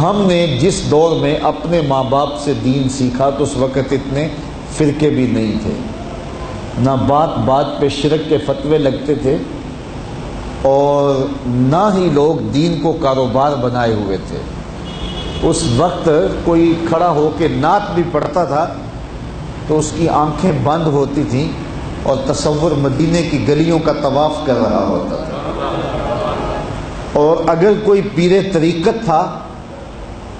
ہم نے جس دور میں اپنے ماں باپ سے دین سیکھا تو اس وقت اتنے فرقے بھی نہیں تھے، نہ بات بات پہ شرک کے فتوے لگتے تھے، اور نہ ہی لوگ دین کو کاروبار بنائے ہوئے تھے۔ اس وقت کوئی کھڑا ہو کے نعت بھی پڑھتا تھا تو اس کی آنکھیں بند ہوتی تھیں اور تصور مدینے کی گلیوں کا طواف کر رہا ہوتا تھا، اور اگر کوئی پیر طریقت تھا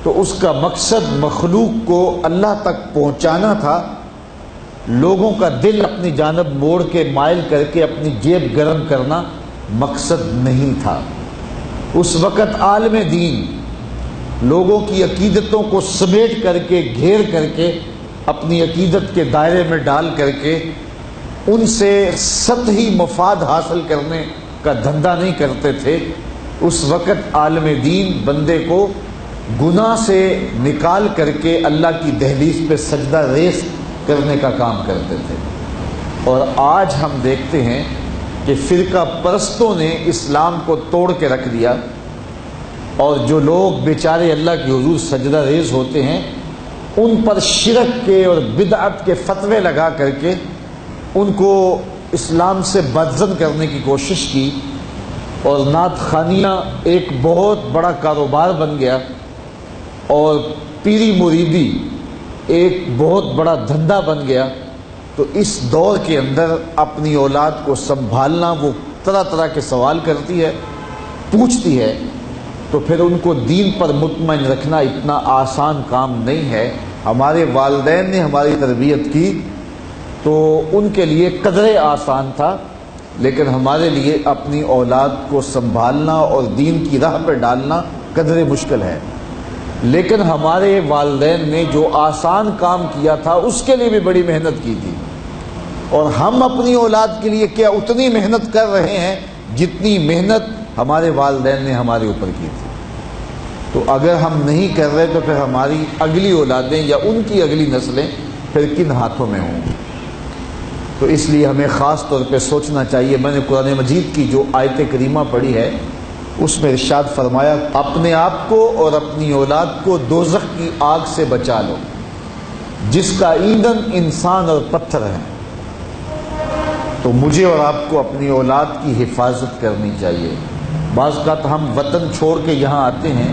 تو اس کا مقصد مخلوق کو اللہ تک پہنچانا تھا، لوگوں کا دل اپنی جانب موڑ کے مائل کر کے اپنی جیب گرم کرنا مقصد نہیں تھا۔ اس وقت عالم دین لوگوں کی عقیدتوں کو سمیٹ کر کے، گھیر کر کے، اپنی عقیدت کے دائرے میں ڈال کر کے ان سے سطحی مفاد حاصل کرنے کا دھندا نہیں کرتے تھے۔ اس وقت عالم دین بندے کو گناہ سے نکال کر کے اللہ کی دہلیز پہ سجدہ ریز کرنے کا کام کرتے تھے۔ اور آج ہم دیکھتے ہیں کہ فرقہ پرستوں نے اسلام کو توڑ کے رکھ دیا، اور جو لوگ بیچارے اللہ کے حضور سجدہ ریز ہوتے ہیں ان پر شرک کے اور بدعت کے فتوے لگا کر کے ان کو اسلام سے بدزن کرنے کی کوشش کی، اور نعت خوانیاں ایک بہت بڑا کاروبار بن گیا، اور پیری مریدی ایک بہت بڑا دھندا بن گیا۔ تو اس دور کے اندر اپنی اولاد کو سنبھالنا، وہ طرح طرح کے سوال کرتی ہے، پوچھتی ہے، تو پھر ان کو دین پر مطمئن رکھنا اتنا آسان کام نہیں ہے۔ ہمارے والدین نے ہماری تربیت کی تو ان کے لیے قدرے آسان تھا، لیکن ہمارے لیے اپنی اولاد کو سنبھالنا اور دین کی راہ پہ ڈالنا قدرے مشکل ہے۔ لیکن ہمارے والدین نے جو آسان کام کیا تھا اس کے لیے بھی بڑی محنت کی تھی، اور ہم اپنی اولاد کے لیے کیا اتنی محنت کر رہے ہیں جتنی محنت ہمارے والدین نے ہمارے اوپر کی تھی۔ تو اگر ہم نہیں کر رہے تو پھر ہماری اگلی اولادیں یا ان کی اگلی نسلیں پھر کن ہاتھوں میں ہوں گی؟ تو اس لیے ہمیں خاص طور پہ سوچنا چاہیے۔ میں نے قرآن مجید کی جو آیت کریمہ پڑھی ہے اس میں ارشاد فرمایا، اپنے آپ کو اور اپنی اولاد کو دوزخ کی آگ سے بچا لو جس کا ایندھن انسان اور پتھر ہے۔ تو مجھے اور آپ کو اپنی اولاد کی حفاظت کرنی چاہیے۔ بعض اوقات ہم وطن چھوڑ کے یہاں آتے ہیں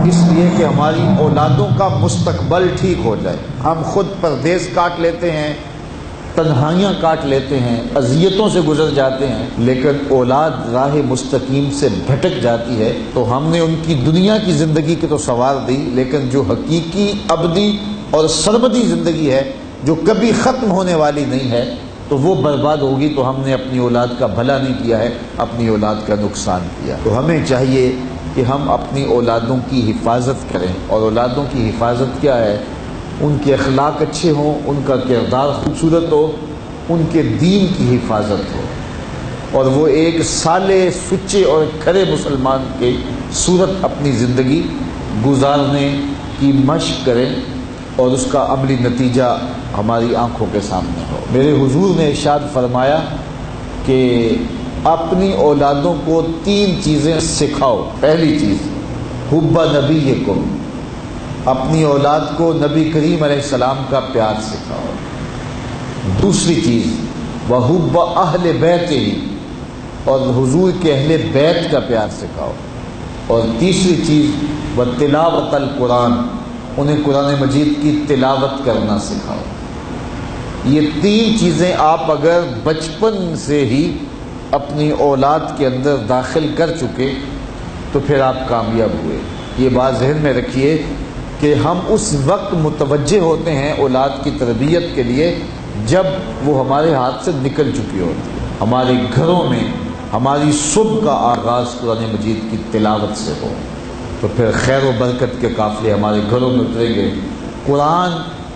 اس لیے کہ ہماری اولادوں کا مستقبل ٹھیک ہو جائے۔ ہم خود پردیس کاٹ لیتے ہیں، تنہائیاں کاٹ لیتے ہیں، اذیتوں سے گزر جاتے ہیں، لیکن اولاد راہ مستقیم سے بھٹک جاتی ہے۔ تو ہم نے ان کی دنیا کی زندگی کی تو سنوار دی، لیکن جو حقیقی ابدی اور سرمدی زندگی ہے جو کبھی ختم ہونے والی نہیں ہے تو وہ برباد ہوگی۔ تو ہم نے اپنی اولاد کا بھلا نہیں کیا ہے، اپنی اولاد کا نقصان کیا۔ تو ہمیں چاہیے کہ ہم اپنی اولادوں کی حفاظت کریں، اور اولادوں کی حفاظت کیا ہے؟ ان کے اخلاق اچھے ہوں، ان کا کردار خوبصورت ہو، ان کے دین کی حفاظت ہو، اور وہ ایک صالح، سچے اور کھرے مسلمان کی صورت اپنی زندگی گزارنے کی مشق کریں، اور اس کا عملی نتیجہ ہماری آنکھوں کے سامنے ہو۔ میرے حضور نے ارشاد فرمایا کہ اپنی اولادوں کو 3 چیزیں سکھاؤ۔ پہلی چیز حب نبیکم، اپنی اولاد کو نبی کریم علیہ السلام کا پیار سکھاؤ۔ دوسری چیز وحب اہل بیتہ، اور حضور کے اہل بیت کا پیار سکھاؤ۔ اور تیسری چیز وتلاوت القرآن، انہیں قرآن مجید کی تلاوت کرنا سکھاؤ۔ یہ 3 چیزیں آپ اگر بچپن سے ہی اپنی اولاد کے اندر داخل کر چکے تو پھر آپ کامیاب ہوئے۔ یہ بات ذہن میں رکھیے کہ ہم اس وقت متوجہ ہوتے ہیں اولاد کی تربیت کے لیے جب وہ ہمارے ہاتھ سے نکل چکی ہوتی ہے۔ ہمارے گھروں میں ہماری صبح کا آغاز قرآن مجید کی تلاوت سے ہو تو پھر خیر و برکت کے قافلے ہمارے گھروں میں اتریں گے۔ قرآن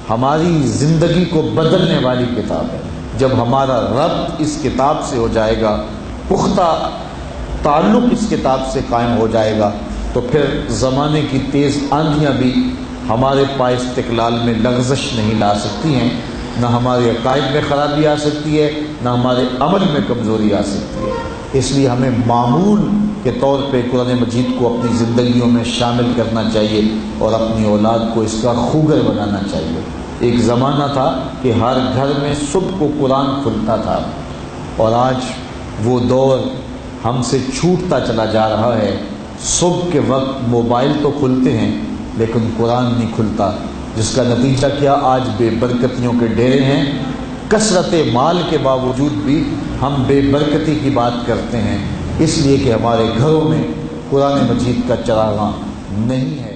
ہماری زندگی کو بدلنے والی کتاب ہے۔ جب ہمارا ربط اس کتاب سے ہو جائے گا، پختہ تعلق اس کتاب سے قائم ہو جائے گا، تو پھر زمانے کی تیز آندھیاں بھی ہمارے پائے استقلال میں لغزش نہیں لا سکتی ہیں، نہ ہمارے عقائد میں خرابی آ سکتی ہے، نہ ہمارے عمل میں کمزوری آ سکتی ہے۔ اس لیے ہمیں معمول کے طور پہ قرآن مجید کو اپنی زندگیوں میں شامل کرنا چاہیے اور اپنی اولاد کو اس کا خوگر بنانا چاہیے۔ ایک زمانہ تھا کہ ہر گھر میں صبح کو قرآن کھلتا تھا، اور آج وہ دور ہم سے چھوٹتا چلا جا رہا ہے۔ صبح کے وقت موبائل تو کھلتے ہیں لیکن قرآن نہیں کھلتا، جس کا نتیجہ کیا؟ آج بے برکتیوں کے ڈیرے ہیں۔ کثرت مال کے باوجود بھی ہم بے برکتی کی بات کرتے ہیں، اس لیے کہ ہمارے گھروں میں قرآن مجید کا چراغاں نہیں ہے۔